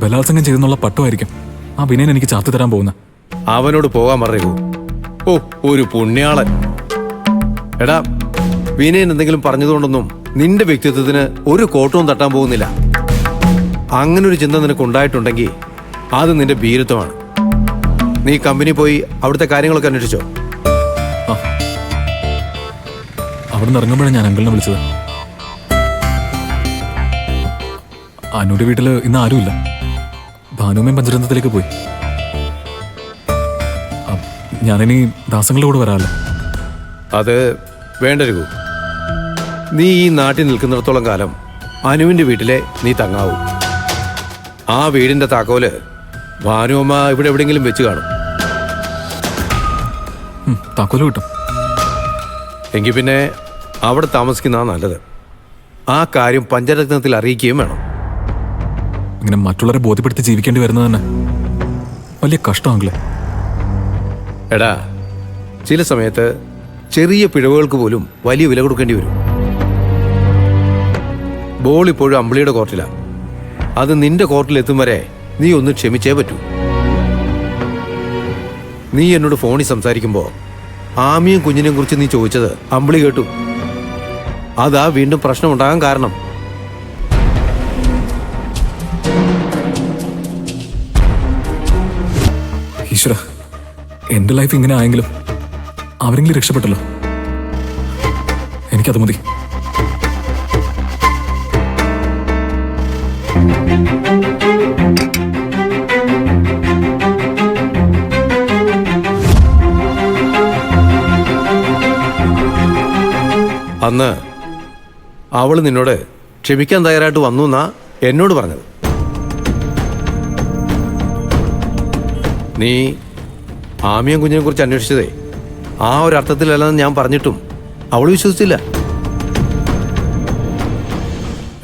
ബലാത്സംഗം ചെയ്തെന്നുള്ള പട്ടമായിരിക്കും ആ വിനയൻ എനിക്ക് ചാർത്തി തരാൻ പോകുന്നത്. അവനോട് പോകാൻ പറയൂ. ഓ, ഒരു പുണ്യാളൻ. എടാ, വിനയൻ എന്തെങ്കിലും പറഞ്ഞതുകൊണ്ടൊന്നും നിന്റെ വ്യക്തിത്വത്തിന് ഒരു കോട്ടവും തട്ടാൻ പോകുന്നില്ല. അങ്ങനൊരു ചിന്ത നിനക്ക് ഉണ്ടായിട്ടുണ്ടെങ്കിൽ അത് നിന്റെ ഭീരുത്വമാണ്. നീ കമ്പനി പോയി അവിടുത്തെ കാര്യങ്ങളൊക്കെ അന്വേഷിച്ചോ? അവിടെ നിന്ന് ഇറങ്ങുമ്പോഴാണ് ഞാൻ അങ്കിളിനെ വിളിച്ചത്. അനുവിന്റെ വീട്ടില് ഇന്ന് ആരുമില്ല. ഭാനുമ്മയും പഞ്ചരന്തത്തിലേക്ക് പോയി. ഞാനിനി ദാസങ്ങളുടെ കൂടെ വരാമല്ലോ. അത് വേണ്ട രഘു. നീ ഈ നാട്ടിൽ നിൽക്കുന്നിടത്തോളം കാലം അനുവിന്റെ വീട്ടിലെ നീ തങ്ങാവൂ. ആ വീടിന്റെ താക്കോല് ഭാനുമ്മ ഇവിടെ എവിടെയെങ്കിലും വെച്ച് കാണും. താക്കോല് കിട്ടും. എങ്കിൽ പിന്നെ അവിടെ താമസിക്കുന്നതാ നല്ലത്. ആ കാര്യം പഞ്ചരത്നത്തിൽ അറിയിക്കുകയും വേണം. ഇങ്ങനെ മറ്റുള്ളവരെ ബോധ്യപ്പെടുത്തി ജീവിക്കേണ്ടി വരുന്നത് തന്നെ വലിയ കഷ്ടമാണല്ലേ. എടാ, ചില സമയത്ത് ചെറിയ പിഴവുകൾക്ക് പോലും വലിയ വില കൊടുക്കേണ്ടി വരും. ബോൾ ഇപ്പോഴും അമ്പിളിയുടെ കോർട്ടിലാണ്. അത് നിന്റെ കോർട്ടിലെത്തും വരെ നീ ഒന്ന് ക്ഷമിച്ചേ പറ്റൂ. നീ എന്നോട് ഫോണിൽ സംസാരിക്കുമ്പോൾ ആമിയും കുഞ്ഞിനെയും കുറിച്ച് നീ ചോദിച്ചത് അമ്പിളി കേട്ടു. അതാ വീണ്ടും പ്രശ്നമുണ്ടാകാൻ കാരണം. ഈശ്വര, എന്റെ ലൈഫ് ഇങ്ങനെ ആയെങ്കിലും അവരെങ്കിലും രക്ഷപ്പെട്ടല്ലോ. എനിക്കത് മതി. അന്ന് അവള് നിന്നോട് ക്ഷമിക്കാൻ തയ്യാറായിട്ട് വന്നു എന്നാ എന്നോട് പറഞ്ഞത്. നീ ആമിയും കുഞ്ഞിനെ കുറിച്ച് അന്വേഷിച്ചതേ ആ ഒരു അർത്ഥത്തിലല്ലെന്ന് ഞാൻ പറഞ്ഞിട്ടും അവൾ വിശ്വസിച്ചില്ല.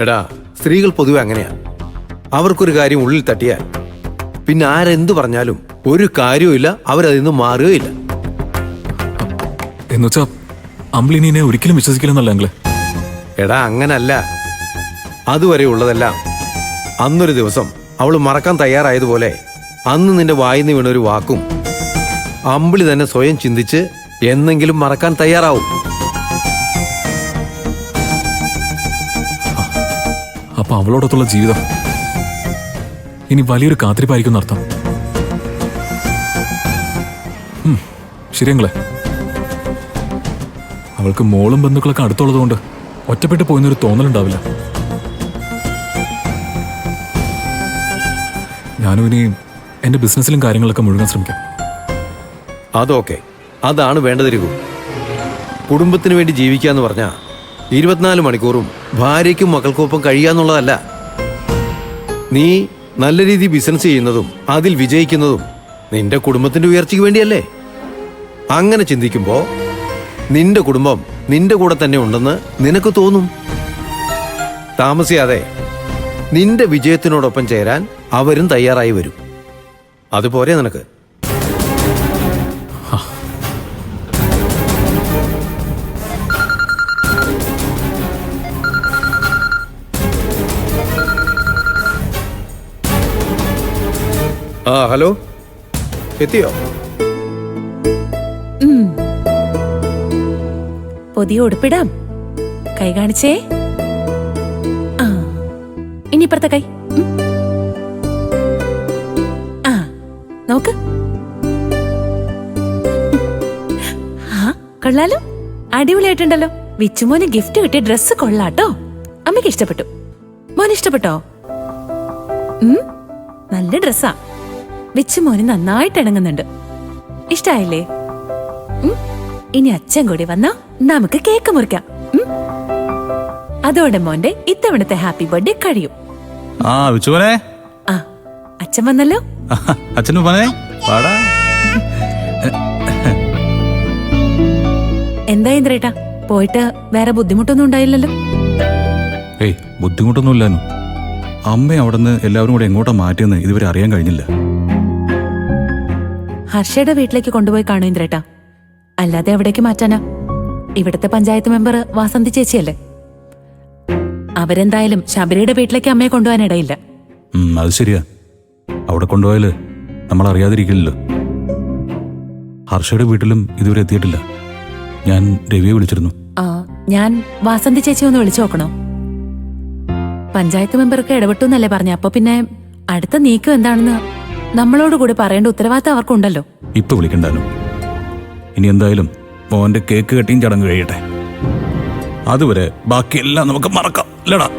എടാ, സ്ത്രീകൾ പൊതുവെ അങ്ങനെയാ. അവർക്കൊരു കാര്യം ഉള്ളിൽ തട്ടിയാൽ പിന്നെ ആരെന്ത് പറഞ്ഞാലും ഒരു കാര്യവുമില്ല, അവരതിൽ നിന്ന് മാറുകയില്ല. എന്നുവെച്ചാ അമ്പിളിനെ ഒരിക്കലും വിശ്വസിക്കില്ലെന്നല്ല അങ്കിളെ. എടാ, അങ്ങനല്ല. അതുവരെ ഉള്ളതെല്ലാം അന്നൊരു ദിവസം അവൾ മറക്കാൻ തയ്യാറായതുപോലെ അന്ന് നിന്റെ വായിന്ന് വീണൊരു വാക്കും അമ്പിളി തന്നെ സ്വയം ചിന്തിച്ച് എന്നെങ്കിലും മറക്കാൻ തയ്യാറാവും. അപ്പൊ അവളോടൊത്തുള്ള ജീവിതം ഇനി വലിയൊരു കാത്തിരിപ്പായിരിക്കും അർത്ഥം. ശരിയങ്ങളെ, അവൾക്ക് മോളും ബന്ധുക്കളൊക്കെ അടുത്തുള്ളതുകൊണ്ട് ഒറ്റപ്പെട്ട് പോയെന്നൊരു തോന്നലുണ്ടാവില്ല. ഞാനും ഇനി എന്റെ ബിസിനസ്സിലും കാര്യങ്ങളൊക്കെ മുഴുകാൻ ശ്രമിക്കാം. അതൊക്കെ അതാണ് വേണ്ടതിരിക്കും. കുടുംബത്തിന് വേണ്ടി ജീവിക്കുക എന്ന് പറഞ്ഞാൽ 24 മണിക്കൂറും ഭാര്യയ്ക്കും മക്കൾക്കൊപ്പം കഴിയാന്നുള്ളതല്ല. നീ നല്ല രീതിയിൽ ബിസിനസ് ചെയ്യുന്നതും അതിൽ വിജയിക്കുന്നതും നിന്റെ കുടുംബത്തിന്റെ ഉയർച്ചയ്ക്ക് വേണ്ടിയല്ലേ. അങ്ങനെ ചിന്തിക്കുമ്പോൾ നിന്റെ കുടുംബം നിന്റെ കൂടെ തന്നെ ഉണ്ടെന്ന് നിനക്ക് തോന്നും. താമസിയാതെ നിന്റെ വിജയത്തിനോടൊപ്പം ചേരാൻ അവരും തയ്യാറായി വരും. അതുപോലെ നിനക്ക്. ഹലോ, എത്തിയോ? പുതിയ ഉടുപ്പിടാം. കൈ കാണിച്ചേ. ഇനി ഇപ്പുറത്തെ കൈ. നോക്ക്. കൊള്ളാലോ, അടിപൊളിയായിട്ടുണ്ടല്ലോ. വിച്ചുമോന് ഗിഫ്റ്റ് കിട്ടിയ ഡ്രസ്സ് കൊള്ളാട്ടോ. അമ്മയ്ക്ക് ഇഷ്ടപ്പെട്ടു. മോന് ഇഷ്ടപ്പെട്ടോ? നല്ല ഡ്രസ്സാ. വിച്ചുമോന് നന്നായിട്ട് ഇണങ്ങുന്നുണ്ട്. ഇഷ്ടായില്ലേ? ഇനി അച്ഛൻ കൂടി വന്നാ നമുക്ക് കേക്ക് മുറിക്കാം. അതോടെ മോന്റെ ഇത്തവണത്തെ ഹാപ്പി ബർത്ത്ഡേ കഴിയും. അച്ഛൻ വന്നല്ലോ. എന്താ ഇന്ദ്രേട്ടാ, പോയിട്ട് വേറെ ബുദ്ധിമുട്ടൊന്നും ഉണ്ടായില്ലല്ലോ? ഏയ്, ബുദ്ധിമുട്ടൊന്നുമില്ലായിരുന്നു. അമ്മ അവിടുന്ന് എല്ലാവരും കൂടെ എങ്ങോട്ടാ മാറ്റിയെന്ന് ഇതുവരെ അറിയാൻ കഴിഞ്ഞില്ല. ഹർഷയുടെ വീട്ടിലേക്ക് കൊണ്ടുപോയി കാണൂ ഇന്ദ്രേട്ടാ. അല്ലാതെ എവിടേക്ക് മാറ്റാനാ? ഇവിടുത്തെ പഞ്ചായത്ത് മെമ്പർ വാസന്തി ചേച്ചിയല്ലേ. അവരെന്തായാലും ശബരിയുടെ വീട്ടിലേക്ക് അമ്മയെ കൊണ്ടുപോകാൻ ഇടയില്ല. അത് ശരിയാ. അവിടെ കൊണ്ടുപോയാല് നമ്മൾ അറിയാതിരിക്കില്ലല്ലോ. ഹർഷയുടെ വീട്ടിലും ഇതുവരെ എത്തിയിട്ടില്ല. ഞാൻ രവിയെ വിളിച്ചിരുന്നു. ആ, ഞാൻ വാസന്തി ചേച്ചി ഒന്ന് വിളിച്ചു നോക്കണോ? പഞ്ചായത്ത് മെമ്പർക്ക് ഇടപെട്ടു എന്നല്ലേ പറഞ്ഞ? അപ്പൊ പിന്നെ അടുത്ത നീക്കം എന്താണെന്ന് നമ്മളോട് കൂടി പറയേണ്ട ഉത്തരവാദിത്തം അവർക്കുണ്ടല്ലോ. ഇപ്പൊ വിളിക്കണ്ടാനു. ഇനി എന്തായാലും മോന്റെ കേക്ക് കട്ടിയും ചടങ്ങ് കഴിയട്ടെ. അതുവരെ ബാക്കിയെല്ലാം നമുക്ക് മറക്കാം, അല്ലടാ?